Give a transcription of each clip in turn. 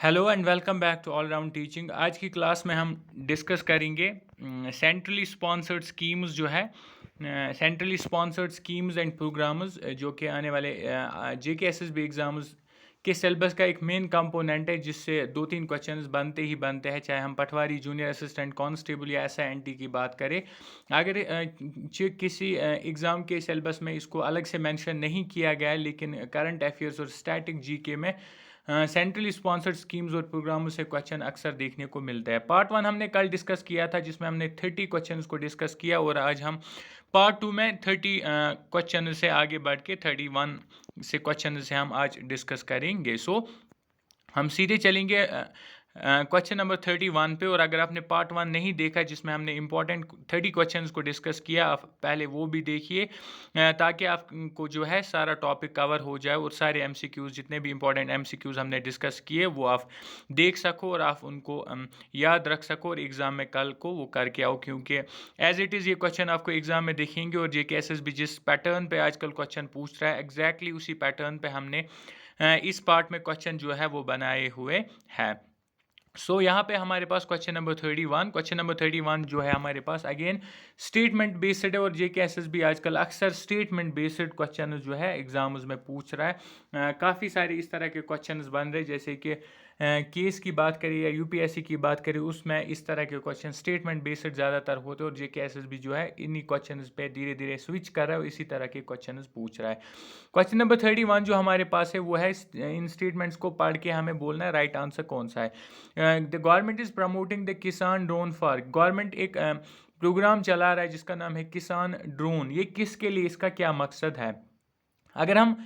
Hello and welcome back to All Round Teaching. आज की class में हम डिस्कस करेंगे सेंट्रली स्पॉन्सर्ड स्कीम्स जो है, centrally sponsored schemes and programmes जो कि आने वाले JKSSB एग्ज़ाम्स के सिलेबस का एक मेन कंपोनेंट है, जिससे 2-3 क्वेश्चंस बनते ही बनते हैं, चाहे हम पटवारी, जूनियर असिस्टेंट, कांस्टेबल या SINT की बात करें। अगर किसी एग्ज़ाम के सिलेबस में इसको अलग से मेंशन नहीं किया गया है, लेकिन करंट अफेयर्स और स्टैटिक GK में सेंट्रली स्पॉन्सर्ड स्कीम्स और प्रोग्रामों से क्वेश्चन अक्सर देखने को मिलता है। पार्ट 1 हमने कल डिस्कस किया था, जिसमें हमने 30 क्वेश्चंस को डिस्कस किया, और आज हम पार्ट 2 में 30 क्वेश्चन से आगे बढ़ के 31 से क्वेश्चन से हम आज डिस्कस करेंगे। सो हम सीधे चलेंगे क्वेश्चन नंबर 31 पे। और अगर आपने पार्ट 1 नहीं देखा, जिसमें हमने इंपॉर्टेंट 30 क्वेश्चंस को डिस्कस किया, आप पहले वो भी देखिए, ताकि आपको जो है सारा टॉपिक कवर हो जाए और सारे MCQs, जितने भी इंपॉर्टेंट MCQs हमने डिस्कस किए, वो आप देख सको और आप उनको याद रख सको और एग्ज़ाम में कल को वो करके आओ। क्योंकि एज इट इज़ ये क्वेश्चन आपको एग्ज़ाम में दिखेंगे, और JKSSB जिस पैटर्न पे आजकल क्वेश्चन पूछ रहा है, एग्जैक्टली उसी पैटर्न पे हमने इस पार्ट में क्वेश्चन जो है वो बनाए हुए हैं। सो यहाँ पे हमारे पास क्वेश्चन नंबर 31 जो है हमारे पास अगेन स्टेटमेंट बेस्ड है, और JKSSB आजकल अक्सर स्टेटमेंट बेस्ड क्वेश्चन जो है एग्जाम्स में पूछ रहा है। काफ़ी सारे इस तरह के क्वेश्चंस बन रहे, जैसे कि केस की बात करें या UPSC की बात करें, उसमें इस तरह के क्वेश्चन स्टेटमेंट बेस्ड ज़्यादातर होते हैं, और JKSSB जो है इन्हीं क्वेश्चन पे धीरे धीरे स्विच कर रहा है और इसी तरह के क्वेश्चन पूछ रहा है। क्वेश्चन नंबर 31 जो हमारे पास है वो है, इन स्टेटमेंट्स को पढ़ के हमें बोलना है राइट आंसर कौन सा है। The government is promoting the किसान ड्रोन फॉर, गवर्नमेंट एक प्रोग्राम चला रहा है जिसका नाम है किसान ड्रोन। ये किसके लिए, इसका क्या मकसद है? अगर हम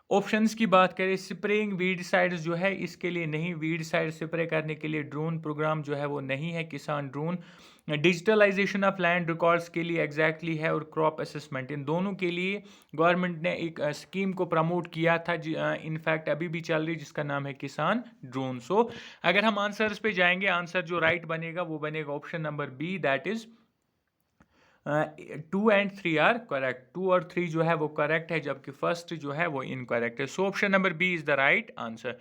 ऑप्शंस की बात करें, स्प्रेइंग वीडसाइड्स जो है इसके लिए नहीं, वीडसाइड स्प्रे करने के लिए ड्रोन प्रोग्राम जो है वो नहीं है Kisan drone. Digitalisation of land records के लिए एग्जैक्टली है, और क्रॉप असेसमेंट, इन दोनों के लिए गवर्नमेंट ने एक स्कीम को प्रमोट किया था, इनफैक्ट अभी भी चल रही, जिसका नाम है किसान ड्रोन। सो अगर हम आंसर्स पे जाएंगे, आंसर जो राइट बनेगा वो बनेगा option number B, that is 2 and 3 are correct. 2 और 3 जो है वो करेक्ट है, जबकि फर्स्ट जो है वो इनकरेक्ट है। So option number B is the right answer.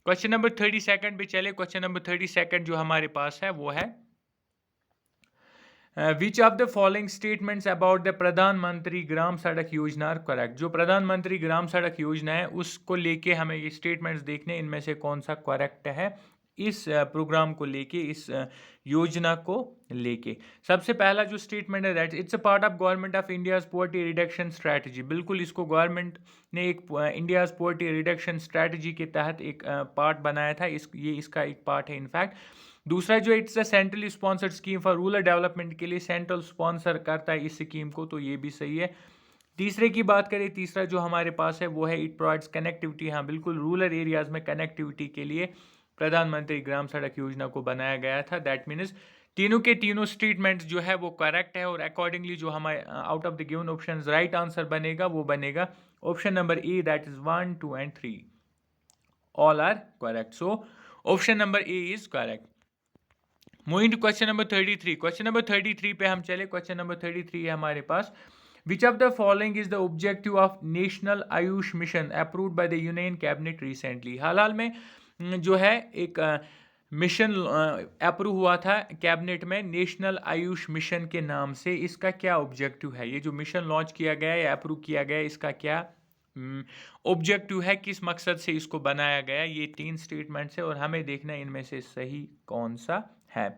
Question number 32 पे चले। क्वेश्चन नंबर 32 जो हमारे पास है वो है, विच of the following statements about the Pradhan Mantri Gram सड़क योजना आर करेक्ट। जो प्रधानमंत्री ग्राम सड़क योजना है उसको लेके हमें ये स्टेटमेंट्स देखने, इनमें से कौन सा करेक्ट है इस प्रोग्राम को लेके, इस योजना को लेके। सबसे पहला जो स्टेटमेंट है, that it's a part of government of India's poverty reduction strategy. बिल्कुल, इसको गवर्नमेंट ने एक इंडियाज पॉवर्टी रिडक्शन स्ट्रैटेजी के तहत एक पार्ट बनाया था, ये इसका एक पार्ट है इनफैक्ट। दूसरा जो it's a centrally sponsored scheme for rural development के लिए सेंट्रल स्पॉन्सर करता है इस स्कीम को, तो ये भी सही है। तीसरे की बात करें, तीसरा जो हमारे पास है वो है इट प्रोवाइड्स कनेक्टिविटी। हाँ बिल्कुल, रूरल एरियाज में कनेक्टिविटी के लिए प्रधानमंत्री ग्राम सड़क योजना को बनाया गया था। दैट मीन्स तीनों के तीनों स्टेटमेंट्स जो है वो करेक्ट है, और अकॉर्डिंगली जो हमारे out of the given options right answer बनेगा वो बनेगा option number A, that is 1, 2 and 3 all are correct. So option number A is correct. Moving to question number 33। Question number 33 पे हम चले। क्वेश्चन नंबर 33 है हमारे पास, which of the following is the objective of national AYUSH mission approved by the union cabinet recently. हाल हाल में जो है एक मिशन अप्रूव हुआ था कैबिनेट में, नेशनल आयुष मिशन के नाम से। इसका क्या ऑब्जेक्टिव है? ये जो मिशन लॉन्च किया गया है या अप्रूव किया गया है, इसका क्या ऑब्जेक्टिव है, किस मकसद से इसको बनाया गया? ये 3 स्टेटमेंट्स है और हमें देखना है इनमें से सही कौन सा है।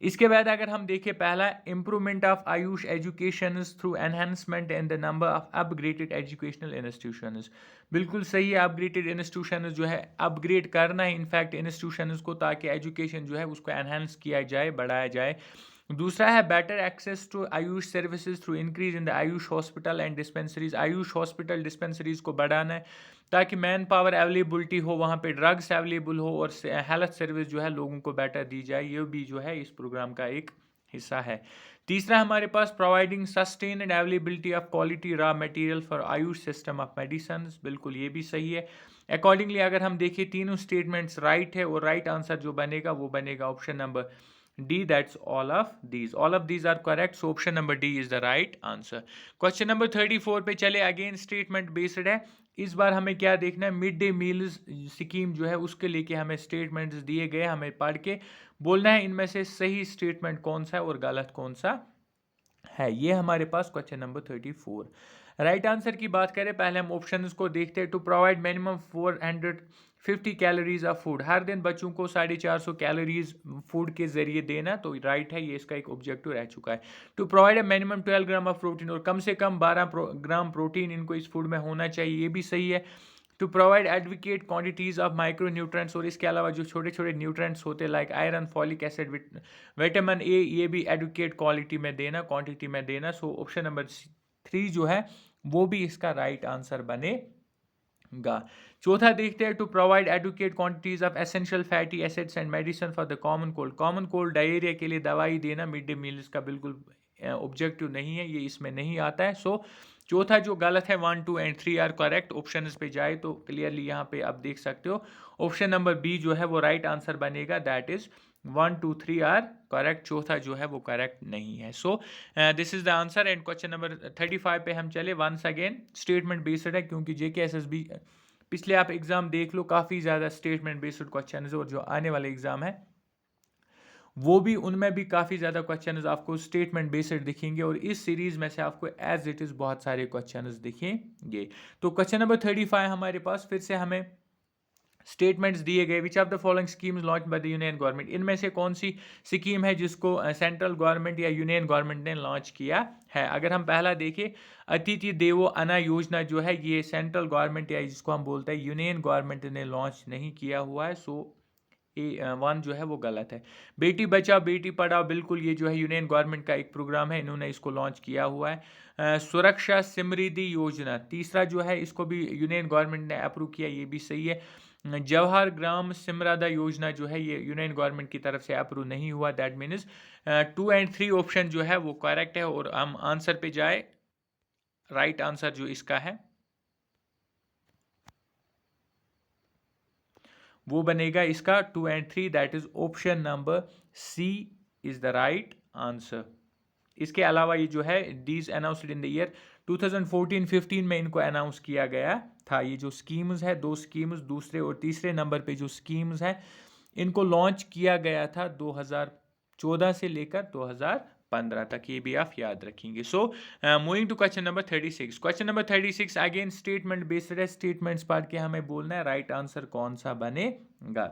इसके बाद अगर हम देखें, पहला improvement of Ayush education through enhancement in the number of upgraded educational institutions. बिल्कुल सही है, अपग्रेडेड इंस्टीट्यूशन जो है अपग्रेड करना है इनफैक्ट इंस्टीट्यूशन को, ताकि एजुकेशन जो है उसको एनहेंस किया जाए, बढ़ाया जाए। दूसरा है better access to AYUSH services through increase in the AYUSH hospital and dispensaries. AYUSH hospital dispensaries को बढ़ाना है ताकि मैन पावर अवेलेबिलिटी हो, वहाँ पे ड्रग्स अवेलेबल हो, और हेल्थ सर्विस जो है लोगों को बेटर दी जाए। ये भी जो है इस प्रोग्राम का एक हिस्सा है। तीसरा हमारे पास providing sustain and availability of quality raw material for AYUSH system of medicine. बिल्कुल ये भी सही है। अकॉर्डिंगली अगर हम देखें, तीनों स्टेटमेंट्स राइट है, और राइट आंसर जो बनेगा वो बनेगा option number D, that's all of these. All of these are correct. So option number D is the right answer. Question number 34 पे चले। अगेन स्टेटमेंट बेस्ड है। इस बार हमें क्या देखना है, मिड डे मील्स स्कीम जो है उसके लेके हमें स्टेटमेंट्स दिए गए, हमें पढ़ के बोलना है इनमें से सही स्टेटमेंट कौन सा है और गलत कौन सा है। ये हमारे पास क्वेश्चन नंबर 34। राइट आंसर की बात करें, पहले हम ऑप्शंस को देखते हैं। To provide minimum 450 calories of food, हर दिन बच्चों को 450 कैलोरीज फूड के जरिए देना, तो राइट है, ये इसका एक ऑब्जेक्टिव रह चुका है। To provide a minimum 12 gram of protein, और कम से कम 12 ग्राम प्रोटीन इनको इस फूड में होना चाहिए, ये भी सही है। To provide advocate quantities of micro nutrients, और इसके अलावा जो छोटे छोटे न्यूट्रेंट्स होते हैं like iron, folic acid, vitamin A, ये भी एडवोकेट क्वालिटी में देना, क्वांटिटी में देना। सो ऑप्शन नंबर 3 जो है वो भी इसका राइट आंसर बनेगा। चौथा देखते हैं, to provide advocate quantities of essential fatty acids and medicine for the common cold, common cold diarrhoea के लिए दवाई देना मिड डे मील्स का बिल्कुल ऑब्जेक्टिव नहीं है, ये इसमें नहीं आता है। सो चौथा जो गलत है, 1, 2 एंड 3 आर करेक्ट। ऑप्शन पे जाए तो क्लियरली यहाँ पे आप देख सकते हो, ऑप्शन नंबर बी जो है वो राइट आंसर बनेगा, दैट इज 1, 2, 3 आर करेक्ट, चौथा जो है वो करेक्ट नहीं है। So this is the answer. And question number 35 पे हम चले, वंस अगेन स्टेटमेंट बेस्ड है, क्योंकि JKSSB पिछले आप एग्जाम देख लो, काफ़ी ज़्यादा स्टेटमेंट बेस्ड क्वेश्चन है, और जो आने वाले एग्जाम है वो भी, उनमें भी काफ़ी ज़्यादा क्वेश्चंस आपको स्टेटमेंट बेस्ड दिखेंगे, और इस सीरीज़ में से आपको एज इट इज़ बहुत सारे क्वेश्चंस दिखेंगे। तो क्वेश्चन नंबर 35 हमारे पास फिर से हमें स्टेटमेंट्स दिए गए, विच of the following schemes launch by the union government, इनमें से कौन सी स्कीम है जिसको सेंट्रल गवर्नमेंट या यूनियन गवर्नमेंट ने लॉन्च किया है। अगर हम पहला देखें, अतिथि देवो अन्न योजना जो है, ये सेंट्रल गवर्नमेंट या जिसको हम बोलते हैं यूनियन गवर्नमेंट ने लॉन्च नहीं किया हुआ है। सो वन जो है वो गलत है। बेटी बचाओ बेटी पढ़ाओ, बिल्कुल ये जो है यूनियन गवर्नमेंट का एक प्रोग्राम है, इन्होंने इसको लॉन्च किया हुआ है। सुरक्षा समृद्धि योजना तीसरा जो है, इसको भी यूनियन गवर्नमेंट ने अप्रूव किया, ये भी सही है। जवाहर ग्राम समृद्धा योजना जो है, ये यूनियन गवर्नमेंट की तरफ से अप्रूव नहीं हुआ, दैट मीन्स 2 एंड 3 ऑप्शन जो है वो करेक्ट है। और हम आंसर पे जाए, राइट आंसर जो इसका है वो बनेगा इसका 2 and 3, that is option number C is the right answer. इसके अलावा ये जो है, these announced in the year 2014-15 में इनको अनाउंस किया गया था। ये जो स्कीम्स है, दो स्कीम्स, दूसरे और तीसरे नंबर पे जो स्कीम्स है, इनको लॉन्च किया गया था 2014 से लेकर 2015 तक, ये भी आप याद रखेंगे। So moving to question number 36। Question number 36 again statement based है, स्टेटमेंट्स पढ़ के हमें बोलना है राइट आंसर कौन सा बनेगा।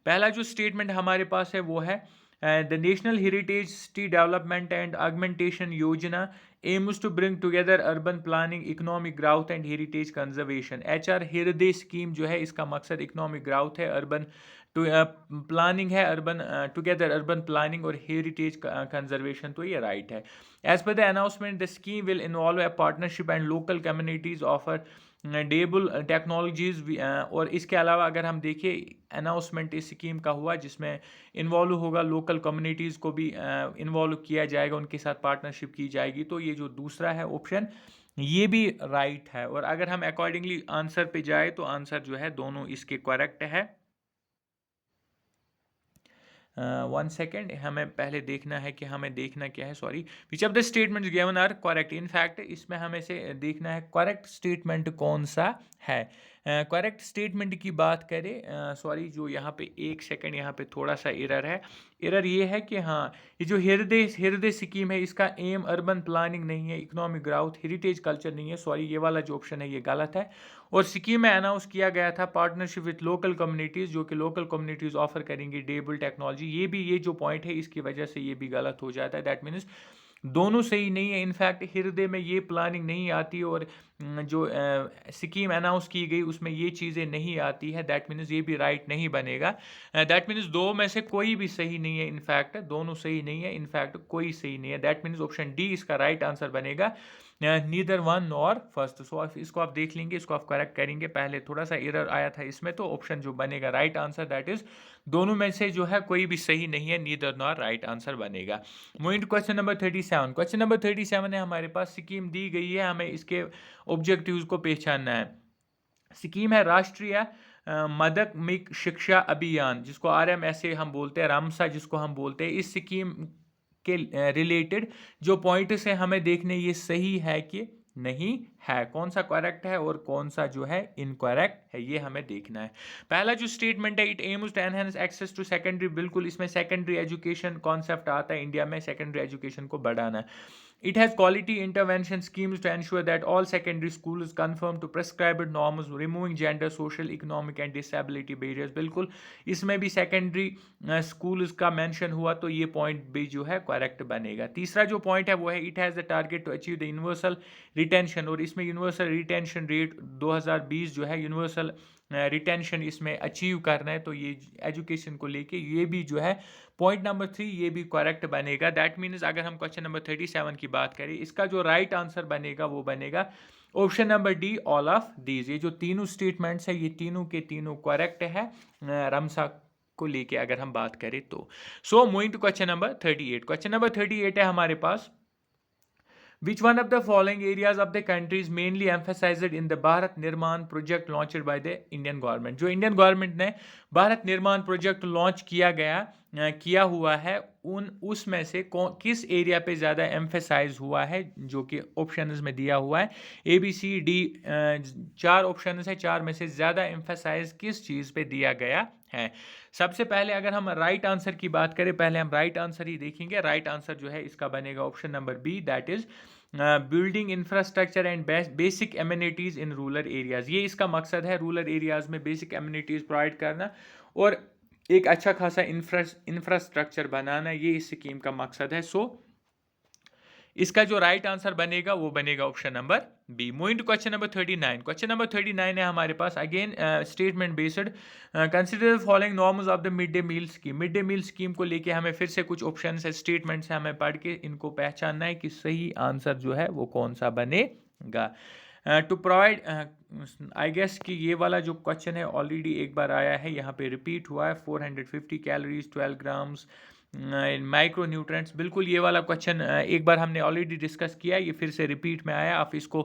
पहला जो स्टेटमेंट हमारे पास है वो है, the national heritage city development and augmentation Yojana aims to bring together urban planning, economic growth and heritage conservation. HR HRIDAY scheme जो है, इसका मकसद इकोनॉमिक ग्राउथ है, अर्बन प्लानिंग है, अर्बन टुगेदर अर्बन प्लानिंग और हेरिटेज कंजर्वेशन, तो ये राइट है। As per the announcement the scheme will involve a partnership and local communities affordable technologies. और इसके अलावा अगर हम देखें, अनाउंसमेंट इस स्कीम का हुआ जिसमें इन्वॉल्व होगा, लोकल कम्युनिटीज़ को भी इन्वॉल्व किया जाएगा, उनके साथ पार्टनरशिप की जाएगी, तो ये जो दूसरा है ऑप्शन, ये भी राइट है। और अगर हम अकॉर्डिंगली आंसर पे जाए तो आंसर जो है दोनों इसके करेक्ट है। 1 सेकेंड, हमें पहले देखना है कि हमें देखना क्या है, sorry, which of the statements given are correct. In fact इसमें हमें से देखना है करेक्ट स्टेटमेंट कौन सा है। करेक्ट स्टेटमेंट की बात करें, सॉरी जो यहाँ पे 1 सेकेंड, यहाँ पे थोड़ा सा एरर है। एरर ये है कि हाँ, ये जो हृदय स्कीम है, इसका एम अर्बन प्लानिंग नहीं है, इकोनॉमिक ग्राउथ, हेरिटेज कल्चर नहीं है, सॉरी ये वाला जो ऑप्शन है ये गलत है। और स्कीम में अनाउंस किया गया था पार्टनरशिप विद लोकल कम्युनिटीज़, जो कि लोकल कम्युनिटीज़ ऑफर करेंगी डेबल टेक्नोलॉजी, ये भी, ये जो पॉइंट है इसकी वजह से ये भी गलत हो जाता है, दैट मीन्स दोनों सही नहीं है। इनफैक्ट हृदय में ये प्लानिंग नहीं आती, और जो स्कीम अनाउंस की गई उसमें ये चीज़ें नहीं आती है, दैट मीन्स ये भी राइट नहीं बनेगा। दैट मीन्स दो में से कोई भी सही नहीं है, इनफैक्ट दोनों सही नहीं है, इनफैक्ट कोई सही नहीं है, दैट मीन्स ऑप्शन डी इसका राइट आंसर बनेगा, नीदर वन नॉर फर्स्ट। सो इसको आप देख लेंगे, इसको आप करेक्ट करेंगे, पहले थोड़ा सा एरर आया था इसमें, तो ऑप्शन जो बनेगा राइट आंसर, दैट इज दोनों में से जो है कोई भी सही नहीं है, नीदर नॉर राइट आंसर बनेगा। Moving to question number 37। Question number 37 है, हमारे पास स्कीम दी गई है, हमें इसके ऑब्जेक्टिव्स को पहचानना है। स्कीम है राष्ट्रीय माध्यमिक शिक्षा अभियान, जिसको RMSA हम बोलते हैं, रामसा जिसको हम बोलते हैं। इस स्कीम के रिलेटेड जो पॉइंट्स हैं हमें देखने, ये सही है कि नहीं है। कौन सा करेक्ट है और कौन सा जो है इनकरेक्ट है, ये हमें देखना है। पहला जो स्टेटमेंट है, it aims to enhance access to secondary, बिल्कुल इसमें सेकेंडरी एजुकेशन कॉन्सेप्ट आता है, इंडिया में सेकेंडरी एजुकेशन को बढ़ाना है। It has quality intervention schemes to ensure that all secondary schools conform to prescribed norms, removing gender, social, economic and disability barriers। बिल्कुल इसमें भी सेकेंडरी स्कूल्स का मेंशन हुआ, तो ये पॉइंट भी जो है करेक्ट बनेगा। तीसरा जो पॉइंट है वो है, it has the target to achieve the universal retention, और इसमें यूनिवर्सल रिटेंशन रेट 2020 जो है यूनिवर्सल रिटेंशन इसमें अचीव करना है, तो ये एजुकेशन को लेके ये भी जो है पॉइंट नंबर 3 ये भी करेक्ट बनेगा। दैट मीन्स अगर हम क्वेश्चन नंबर 37 की बात करें, इसका जो राइट आंसर बनेगा वो बनेगा option number D, all of these. ये जो तीनों स्टेटमेंट्स है ये तीनों के तीनों करेक्ट है रमसा को लेके अगर हम बात करें तो। So moving to question number 38। Question number 38 है हमारे पास, which one of the following areas of the country is mainly emphasized in the Bharat Nirman project launched by the Indian government? जो इंडियन गवर्नमेंट ने भारत निर्माण project launch किया हुआ है, उसमें से किस एरिया पे ज़्यादा एम्फेसाइज हुआ है, जो कि ऑप्शंस में दिया हुआ है ABCD 4 ऑप्शंस है, 4 में से ज़्यादा एम्फेसाइज किस चीज़ पे दिया गया है। सबसे पहले अगर हम राइट आंसर की बात करें, पहले हम राइट आंसर ही देखेंगे। राइट आंसर जो है इसका बनेगा option number B, that is building infrastructure and basic amenities in rural areas. ये इसका मकसद है, रूरल एरियाज़ में बेसिक एमिनिटीज़ प्रोवाइड करना और एक अच्छा खासा इंफ्रास्ट्रक्चर बनाना, ये इस स्कीम का मकसद है। सो इसका जो राइट आंसर बनेगा वो बनेगा option number B. Moving to question number 39। Question number 39 है हमारे पास, again statement based. Consider the following norms of the mid day meal scheme. Mid day meal scheme को लेके हमें फिर से कुछ ऑप्शन है, स्टेटमेंट्स है, हमें पढ़ के इनको पहचानना है कि सही आंसर जो है वो कौन सा बनेगा। टू प्रोवाइड, आई गेस कि ये वाला जो क्वेश्चन है ऑलरेडी एक बार आया है, यहाँ पे रिपीट हुआ है। 450 कैलोरीज, 12 ग्राम्स माइक्रो न्यूट्रेंट्स, बिल्कुल ये वाला क्वेश्चन एक बार हमने ऑलरेडी डिस्कस किया, ये फिर से रिपीट में आया। आप इसको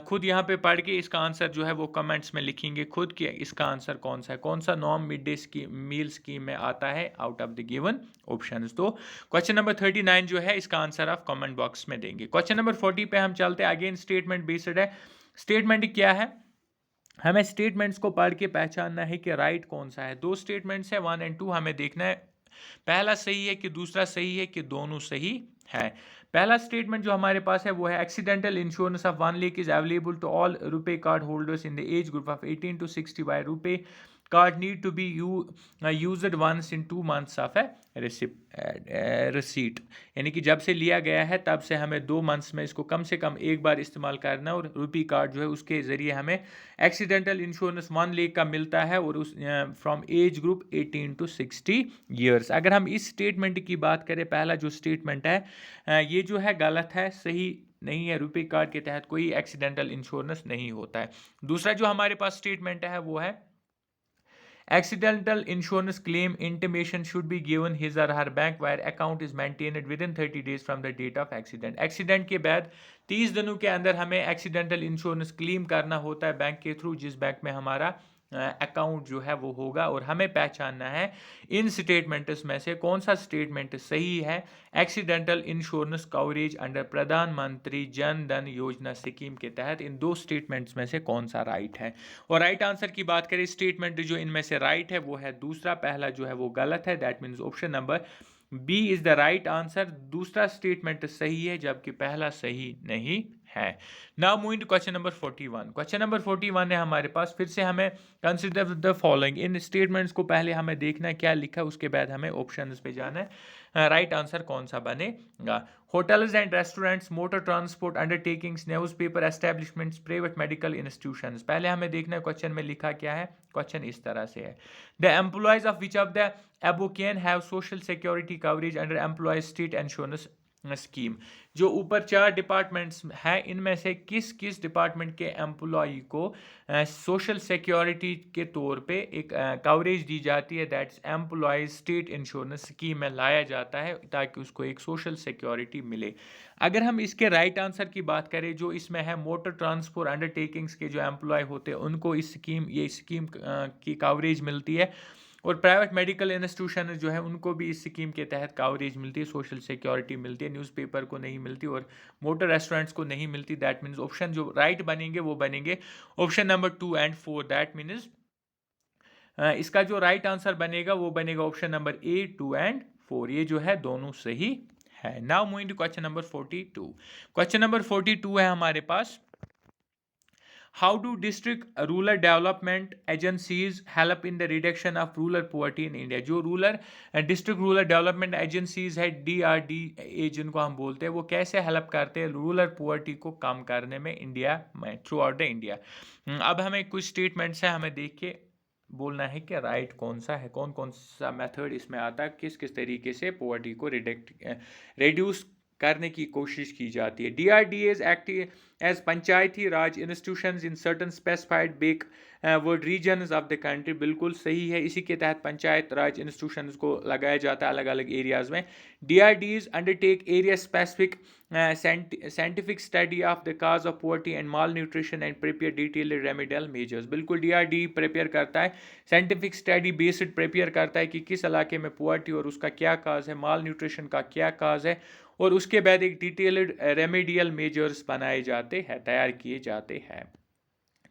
खुद यहाँ पे पढ़ के इसका आंसर जो है वो कमेंट्स में लिखेंगे खुद कि इसका आंसर कौन सा है, कौन सा norm mid day meal scheme में आता है out of the given options. तो क्वेश्चन नंबर 39 जो है इसका आंसर आप कमेंट बॉक्स में देंगे। क्वेश्चन नंबर 40 पे हम चलते हैं, अगेन स्टेटमेंट बेस्ड है। स्टेटमेंट क्या है, हमें स्टेटमेंट्स को पढ़ के पहचानना है कि राइट कौन सा है। दो स्टेटमेंट्स है 1 और 2, हमें देखना है पहला सही है कि दूसरा सही है कि दोनों सही है। पहला स्टेटमेंट जो हमारे पास है वो है, accidental insurance of 1 lakh is available to all RuPay card holders in the age group of 18 to 60 by RuPay card need to be used once in 2 months of receipt. यानी कि जब से लिया गया है तब से हमें 2 months में इसको कम से कम एक बार इस्तेमाल करना, और रुपी कार्ड जो है उसके ज़रिए हमें एक्सीडेंटल इंश्योरेंस 1 लाख का मिलता है, और उस from age group 18 to 60 years. अगर हम इस स्टेटमेंट की बात करें, पहला जो स्टेटमेंट है ये जो है गलत है, सही नहीं है। रुपे कार्ड के तहत कोई एक्सीडेंटल इंश्योरेंस नहीं होता है। दूसरा जो हमारे पास स्टेटमेंट है वो है, accidental insurance claim intimation should be given his or her bank where account is maintained within 30 days from the date of accident। Accident के बाद 30 दिनों के अंदर हमें एक्सीडेंटल इंश्योरेंस क्लेम करना होता है बैंक के थ्रू, जिस बैंक में हमारा अकाउंट जो है वो होगा, और हमें पहचानना है इन स्टेटमेंट्स में से कौन सा स्टेटमेंट सही है। एक्सीडेंटल इंश्योरेंस कवरेज अंडर प्रधानमंत्री जन धन योजना स्कीम के तहत इन दो स्टेटमेंट्स में से कौन सा राइट है। और राइट आंसर की बात करें, स्टेटमेंट जो इनमें से राइट है वो है दूसरा, पहला जो है वो गलत है। That means option number B is the right answer. दूसरा स्टेटमेंट सही है जबकि पहला सही नहीं है। Now moving to question number 41। Question number 41 है हमारे पास, फिर से हमें कंसिडर द फॉलोइंग। इन स्टेटमेंट्स को पहले हमें देखना है क्या लिखा है, उसके बाद हमें ऑप्शंस पे जाना है, राइट आंसर कौन सा बनेगा। Hotels and restaurants, motor transport undertakings, newspaper establishments, private medical institutions. पहले हमें देखना है क्वेश्चन में लिखा क्या है। क्वेश्चन इस तरह से है, the employees of which of the above can have social security coverage under employees state insurance scheme. जो ऊपर 4 डिपार्टमेंट्स हैं इनमें से किस किस डिपार्टमेंट के एम्प्लॉई को सोशल सिक्योरिटी के तौर पे एक कवरेज दी जाती है, that's employees state insurance scheme में लाया जाता है ताकि उसको एक सोशल सिक्योरिटी मिले। अगर हम इसके राइट आंसर की बात करें, जो इसमें है मोटर ट्रांसपोर्ट अंडरटेकिंग्स के जो एम्प्लॉय होते हैं उनको इस स्कीम की कवरेज मिलती है। और प्राइवेट मेडिकल इंस्टीट्यूशन जो है उनको भी इस स्कीम के तहत कवरेज मिलती है, सोशल सिक्योरिटी मिलती है, न्यूज़पेपर को नहीं मिलती और मोटर रेस्टोरेंट्स को नहीं मिलती। दैट मीन्स ऑप्शन जो राइट बनेंगे वो बनेंगे option number 2 and 4। That means इसका जो राइट आंसर बनेगा वो बनेगा ऑप्शन नंबर ए 2 एंड 4। ये जो है दोनों सही है। Now moving to question number 42। Question number 42 है हमारे पास, how do district rural development agencies help in the reduction of rural poverty in India. जो डिस्ट्रिक्ट रूरल डेवलपमेंट एजेंसीज है DRDA जिनको हम बोलते हैं, वो कैसे हेल्प करते हैं रूरल पॉवर्टी को कम करने में इंडिया में, थ्रू आउट द इंडिया। अब हमें कुछ स्टेटमेंट्स है, हमें देख के बोलना है कि राइट कौन सा है, कौन कौन सा मेथड इसमें आता है, किस किस तरीके से पॉवर्टी को रिड्यूस करने की कोशिश की जाती है। DRDAs act as Panchayati Raj institutions in certain specified backward regions of the country. बिल्कुल सही है, इसी के तहत पंचायत राज इंस्टीट्यूशंस को लगाया जाता है अलग अलग एरियाज में। DRDs undertake area specific scientific study of the cause of poverty and malnutrition and prepare detailed remedial measures। बिल्कुल DRD प्रिपेयर करता है, साइंटिफिक स्टडी बेस्ड प्रिपेयर करता है कि किस इलाके में पुअर्टी और उसका क्या काज है, माल न्यूट्रिशन का क्या काज है, और उसके बाद एक डिटेल्ड रेमेडियल मेजर्स बनाए जाते हैं, तैयार किए जाते हैं।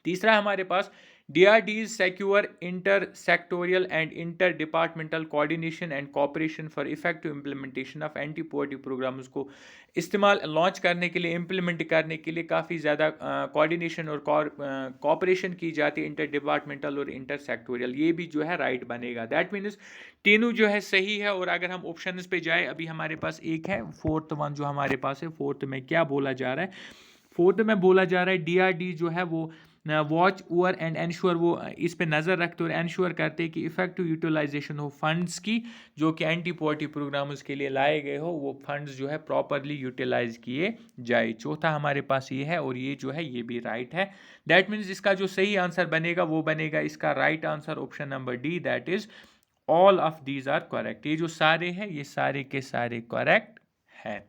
तीसरा हमारे पास DRDs secure inter-sectorial and inter-departmental coordination and cooperation for effective implementation of anti-poverty programs को इस्तेमाल लॉन्च करने के लिए, इम्प्लीमेंट करने के लिए काफ़ी ज़्यादा कोऑर्डिनेशन और कॉपरेशन की जाती है, इंटर डिपार्टमेंटल और इंटर सेक्टोरियल। ये भी जो है राइट बनेगा। दैट मीन्स तीनों जो है सही है। और अगर हम ऑप्शंस पे जाए, अभी हमारे पास एक है फोर्थ वन जो हमारे पास है, फोर्थ में क्या बोला जा रहा है, फोर्थ में बोला जा रहा है DRD जो है वो वॉच ओवर एंड एंश्योर, वो इस पे नज़र रखते और एंश्योर करते कि इफेक्टिव यूटिलाइजेशन हो फंड्स की, जो कि एंटी पॉवर्टी प्रोग्राम्स के लिए लाए गए हो, वो फंड्स जो है प्रॉपरली यूटिलाइज किए जाए। चौथा हमारे पास ये है, और ये जो है ये भी राइट है। दैट मीन्स इसका जो सही आंसर बनेगा वो बनेगा इसका right answer option number D, that is all of these are correct. ये जो सारे हैं ये सारे के सारे करेक्ट है।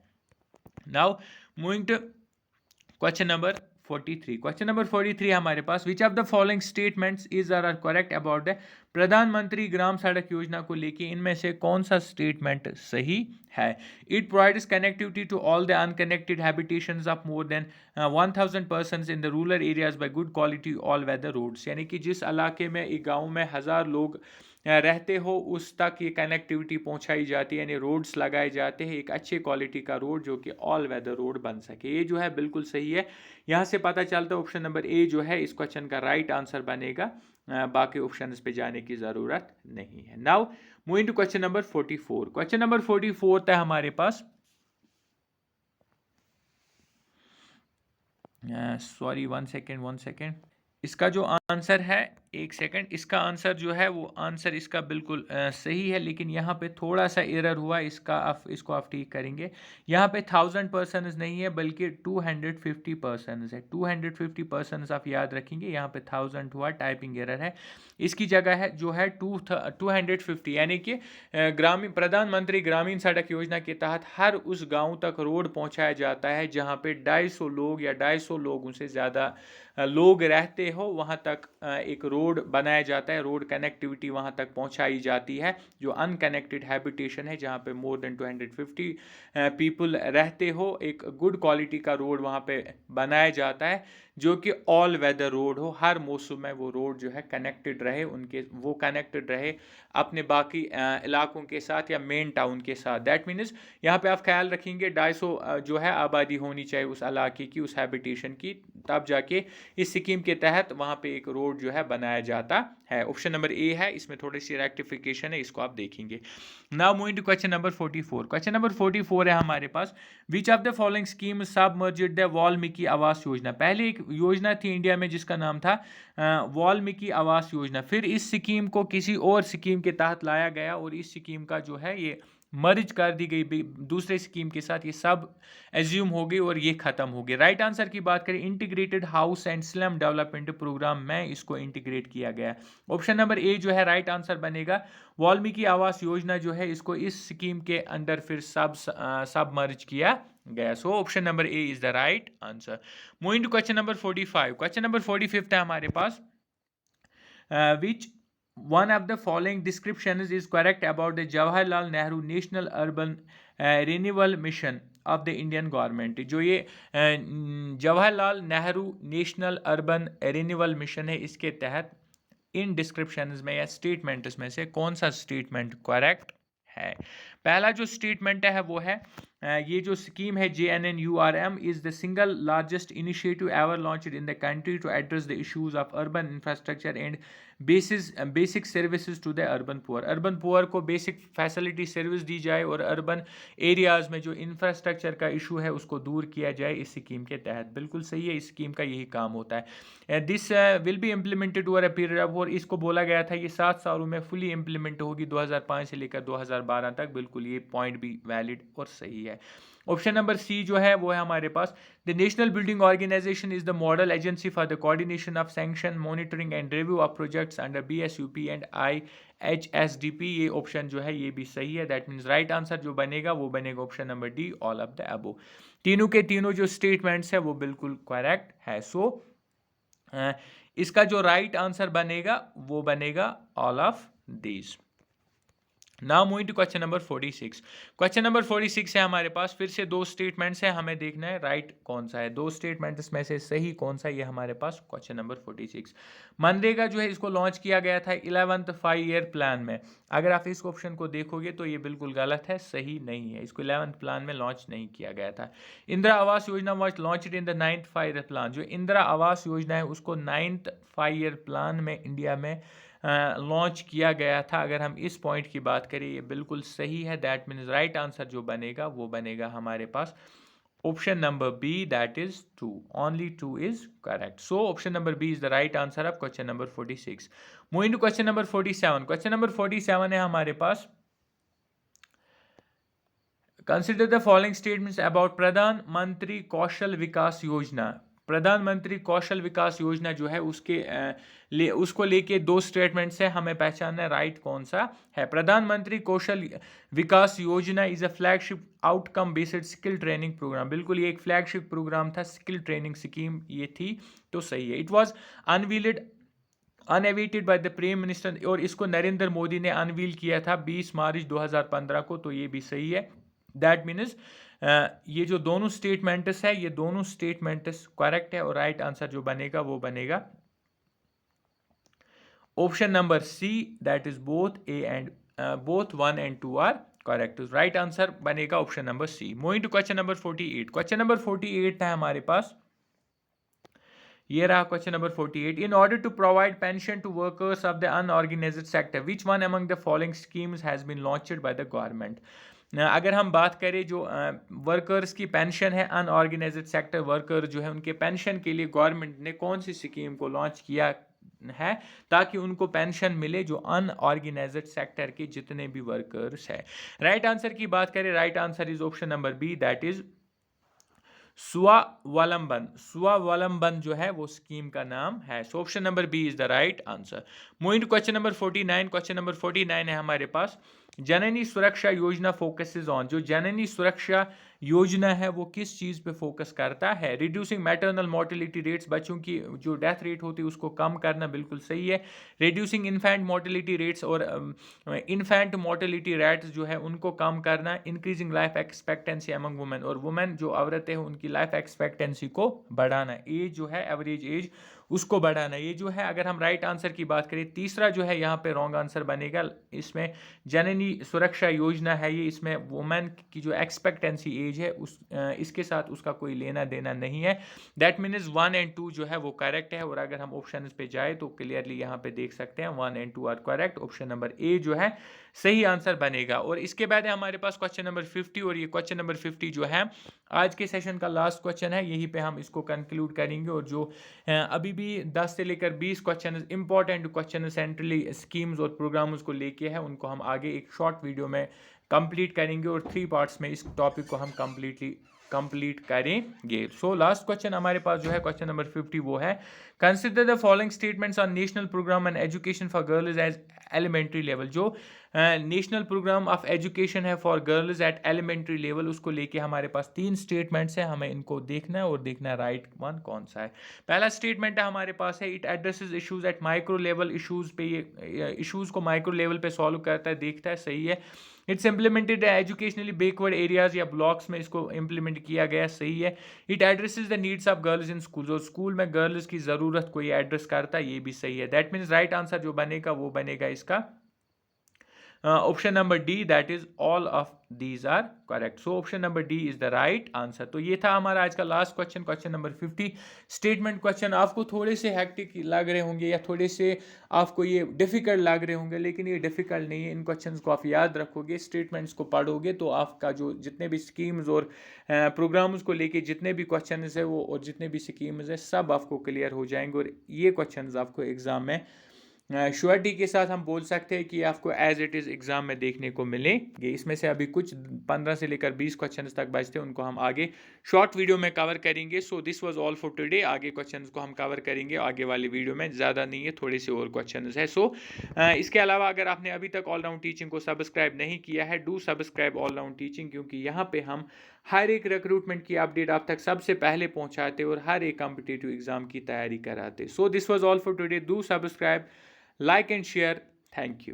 Now moving to question number 43। Question number 43 हमारे पास, which of the following statements is are correct about the Pradhan Mantri Gram सड़क योजना को लेके इनमें से कौन सा स्टेटमेंट सही है। It provides connectivity to all the unconnected habitations of more than 1000 persons in the rural areas by good quality all weather roads. यानी कि जिस इलाके में एक गाँव में 1000 लोग रहते हो उस तक ये कनेक्टिविटी पहुंचाई जाती है, यानी रोड्स लगाए जाते हैं, एक अच्छे क्वालिटी का रोड जो कि ऑल वेदर रोड बन सके। ये जो है बिल्कुल सही है। यहाँ से पता चलता है ऑप्शन नंबर ए जो है इस क्वेश्चन का राइट आंसर बनेगा, बाकी ऑप्शन पे जाने की ज़रूरत नहीं है। Now moving to question number 44। Question number 44 है हमारे पास, सॉरी वन सेकेंड, इसका जो आंसर है, एक सेकंड, इसका आंसर जो है वो आंसर इसका बिल्कुल सही है, लेकिन यहाँ पे थोड़ा सा एरर हुआ, इसको आप ठीक करेंगे। यहाँ पे 1000 पर्सन नहीं है बल्कि 250 पर्सन है। 250 पर्सन आप याद रखेंगे, यहाँ पे 1000 हुआ, टाइपिंग एरर है। इसकी जगह है जो है 250, यानी कि प्रधानमंत्री ग्रामीण सड़क योजना के तहत हर उस गाँव तक रोड पहुँचाया जाता है जहाँ पे 250 लोग या 250 लोगों से ज़्यादा लोग रहते हो, वहाँ तक एक रोड बनाया जाता है, रोड कनेक्टिविटी वहाँ तक पहुँचाई जाती है। जो अनकनेक्टेड हैबिटेशन है जहाँ पे मोर देन 250 पीपल रहते हो, एक गुड क्वालिटी का रोड वहाँ पे बनाया जाता है जो कि ऑल वेदर रोड हो, हर मौसम में वो रोड जो है कनेक्टेड रहे, वो कनेक्टेड रहे अपने बाकी इलाकों के साथ या मेन टाउन के साथ। दैट मीन्स यहाँ पे आप ख्याल रखेंगे 250 जो है आबादी होनी चाहिए उस इलाके की, उस हैबिटेशन की, तब जाके इस स्कीम के तहत वहाँ पे एक रोड जो है बनाया जाता है। ऑप्शन नंबर ए है, इसमें थोड़ी सी रेक्टिफिकेशन है, इसको आप देखेंगे। Now moving to question number 44। Question number 44 है हमारे पास, which of the following scheme submerged the Valmiki Awas Yojana. पहले एक योजना थी इंडिया में जिसका नाम था वाल्मीकि आवास योजना, फिर इस स्कीम को किसी और स्कीम के तहत लाया गया और इस स्कीम का जो है ये मर्ज कर दी गई दूसरे स्कीम के साथ, ये सब एज्यूम हो गई और ये खत्म हो गई। राइट आंसर की बात करें, integrated house and slum development programme में इसको इंटीग्रेट किया गया। ऑप्शन नंबर ए जो है राइट आंसर बनेगा। वाल्मीकि आवास योजना जो है इसको इस स्कीम के अंदर फिर सब मर्ज किया गया। So option number A is the right answer. Moving to question number 45। Question number 45 है हमारे पास, विच one of the following descriptions is correct about the Jawaharlal Nehru National Urban Renewal Mission of the Indian government. जो ये Jawaharlal Nehru national urban renewal mission है, इसके तहत इन descriptions में या स्टेटमेंट्स में से कौन सा स्टेटमेंट करेक्ट है? पहला जो स्टेटमेंट है वो है ये जो स्कीम है JNNURM is the single largest initiative ever launched in the country to address the issues of urban infrastructure and basic services to the urban poor. Urban poor को बेसिक फैसिलिटी सर्विस दी जाए और urban areas में जो infrastructure का issue है उसको दूर किया जाए इस स्कीम के तहत. बिल्कुल सही है, इस स्कीम का यही काम होता है. This will be implemented over a period of, और इसको बोला गया था ये 7 सालों में फुली इम्प्लीमेंट होगी 2005 से लेकर 2012 तक. बिल्कुल ये पॉइंट भी वैलिड और सही है. ऑप्शन नंबर सी जो है वो है हमारे पास the National Building Organisation is the model agency for the coordination of sanction monitoring and review of projects under BSUP and IHSDP. ये ऑप्शन जो है ये भी सही है. दैट मीन्स राइट आंसर जो बनेगा वो बनेगा option number D, all of the above. तीनों के तीनों जो स्टेटमेंट्स है वो बिल्कुल करेक्ट है. सो इसका जो राइट आंसर बनेगा वो बनेगा all of these. Now moving to question number 46. Question number 46 है हमारे पास, फिर से दो स्टेटमेंट्स है, हमें देखना है राइट कौन सा है. दो स्टेटमेंट्स में से सही कौन सा, ये हमारे पास क्वेश्चन नंबर 46. मनरेगा जो है इसको लॉन्च किया गया था 11th 5 ईयर प्लान में. अगर आप इस ऑप्शन को देखोगे तो ये बिल्कुल गलत है, सही नहीं है. इसको 11th प्लान में लॉन्च नहीं किया गया था. Indira Awas Yojana was launched in the 9th 5 year plan. जो इंदिरा आवास योजना है उसको 9th 5 ईयर प्लान में इंडिया में लॉन्च किया गया था. अगर हम इस पॉइंट की बात करें ये बिल्कुल सही है. दैट मीन्स राइट आंसर जो बनेगा वो बनेगा हमारे पास option number B, that is 2. Only 2 is correct. So option number B is the right answer of question number 46. Moving to question number 47. Question number 47 है हमारे पास, consider the following statements about Pradhan Mantri Kaushal Vikas योजना. प्रधानमंत्री कौशल विकास योजना जो है उसको लेके दो स्टेटमेंट्स है, हमें पहचानना है राइट कौन सा है. प्रधानमंत्री Kaushal Vikas Yojana is a flagship outcome based skill training programme. बिल्कुल ये एक फ्लैगशिप प्रोग्राम था, स्किल ट्रेनिंग स्कीम ये थी, तो सही है. It was unveiled by the prime minister, और इसको नरेंद्र मोदी ने अनवील किया था 20 मार्च 2015 को, तो ये भी सही है. दैट मीन्स ये जो दोनों स्टेटमेंट्स है ये दोनों स्टेटमेंट्स करेक्ट है, और राइट आंसर जो बनेगा वो बनेगा option number C, that is both A and both 1 and 2 are correct. Right answer बनेगा option number C. Moving to question number 48. Question number 48 है हमारे पास, ये रहा question number 48. In order to provide pension to workers of the unorganised sector which one among the following schemes has been launched by the government. अगर हम बात करें जो वर्कर्स की पेंशन है, अनऑर्गेनाइज्ड सेक्टर वर्कर जो है उनके पेंशन के लिए गवर्नमेंट ने कौन सी स्कीम को लॉन्च किया है ताकि उनको पेंशन मिले, जो अनऑर्गेनाइज्ड सेक्टर के जितने भी वर्कर्स है. राइट आंसर की बात करें, right answer is option number B, that is Swavalamban. Swavalamban जो है वो स्कीम का नाम है. So option number B is the right answer. Moving to question number 49. Question number 49 है हमारे पास, जननी सुरक्षा योजना फोकसेस ऑन. जो जननी सुरक्षा योजना है वो किस चीज़ पे फोकस करता है? रिड्यूसिंग मैटरनल मोर्टेलिटी रेट्स, बच्चों की जो डेथ रेट होती है उसको कम करना, बिल्कुल सही है. रिड्यूसिंग इन्फेंट मोर्टेलिटी रेट्स, और इन्फेंट मोर्टेलिटी रेट्स जो है उनको कम करना. Increasing life expectancy among women, और वुमेन जो औरतें हैं उनकी लाइफ एक्सपेक्टेंसी को बढ़ाना, एज जो है एवरेज एज उसको बढ़ाना. ये जो है अगर हम राइट आंसर की बात करें, तीसरा जो है यहाँ पे रॉन्ग आंसर बनेगा. इसमें जननी सुरक्षा योजना है ये, इसमें वुमेन की जो एक्सपेक्टेंसी एज है इसके साथ उसका कोई लेना देना नहीं है. दैट मीन्स 1 and 2 जो है वो करेक्ट है. और अगर हम ऑप्शन पे जाए तो क्लियरली यहाँ पे देख सकते हैं 1 and 2 are correct. Option number A जो है सही आंसर बनेगा. और इसके बाद है हमारे पास क्वेश्चन नंबर 50, और ये क्वेश्चन नंबर 50 जो है आज के सेशन का लास्ट क्वेश्चन है. यहीं पे हम इसको कंक्लूड करेंगे, और जो अभी भी 10 से लेकर 20 question important question centrally schemes और प्रोग्राम्स को लेके है, उनको हम आगे एक शॉर्ट वीडियो में कंप्लीट करेंगे, और 3 पार्ट्स में इस टॉपिक को हम कंप्लीट करेंगे. सो लास्ट क्वेश्चन हमारे पास जो है क्वेश्चन नंबर 50 वो है, consider the following statements on national programme and education for girls as elementary level. जो नेशनल प्रोग्राम ऑफ एजुकेशन है for girls at elementary level, उसको लेके हमारे पास 3 स्टेटमेंट्स हैं, हमें इनको देखना है और देखना है राइट वन कौन सा है। पहला स्टेटमेंट है हमारे पास है, it addresses issues at micro level. Issues पे ये इश्यूज को माइक्रो लेवल पे सॉल्व करता है, देखता है, सही है। It's implemented educationally backward areas या ब्लॉक्स में इसको इम्प्लीमेंट किया गया, सही है। It addresses the needs of girls in school, और स्कूल में गर्ल्स की ज़रूरत को ये एड्रेस करता है, ये भी सही है। दैट मीन्स राइट आंसर जो बनेगा वो बनेगा इसका option number D, that is all of these are correct. So option number D is the right answer. तो ये था हमारा आज का last question, question number 50 statement question. आपको थोड़े से हेक्टिक लग रहे होंगे या थोड़े से आपको ये डिफिकल्ट लग रहे होंगे, लेकिन ये डिफिकल्ट नहीं है। इन क्वेश्चंस को आप याद रखोगे, स्टेटमेंट्स को पढ़ोगे, तो आपका जो जितने भी स्कीम्स और प्रोग्राम्स को लेके जितने भी क्वेश्चन है वो और जितने भी स्कीम्स है सब आपको क्लियर हो जाएंगे, और ये क्वेश्चन आपको एग्जाम में श्योरिटी के साथ हम बोल सकते हैं कि आपको एज इट इज़ एग्जाम में देखने को मिलेंगे। इसमें से अभी कुछ 15 से लेकर 20 क्वेश्चंस तक बचते हैं, उनको हम आगे शॉर्ट वीडियो में कवर करेंगे। So this was all for today. आगे क्वेश्चंस को हम कवर करेंगे आगे वाली वीडियो में, ज़्यादा नहीं है, थोड़े से और क्वेश्चंस है। सो इसके अलावा अगर आपने अभी तक ऑल राउंड टीचिंग को सब्सक्राइब नहीं किया है, do subscribe all Round teaching, क्योंकि यहाँ पे हम हर एक रिक्रूटमेंट की अपडेट आप तक सबसे पहले पहुँचाते और हर एक कॉम्पिटिटिव एग्जाम की तैयारी कराते। So this was all for today. Do subscribe, like and share. Thank you.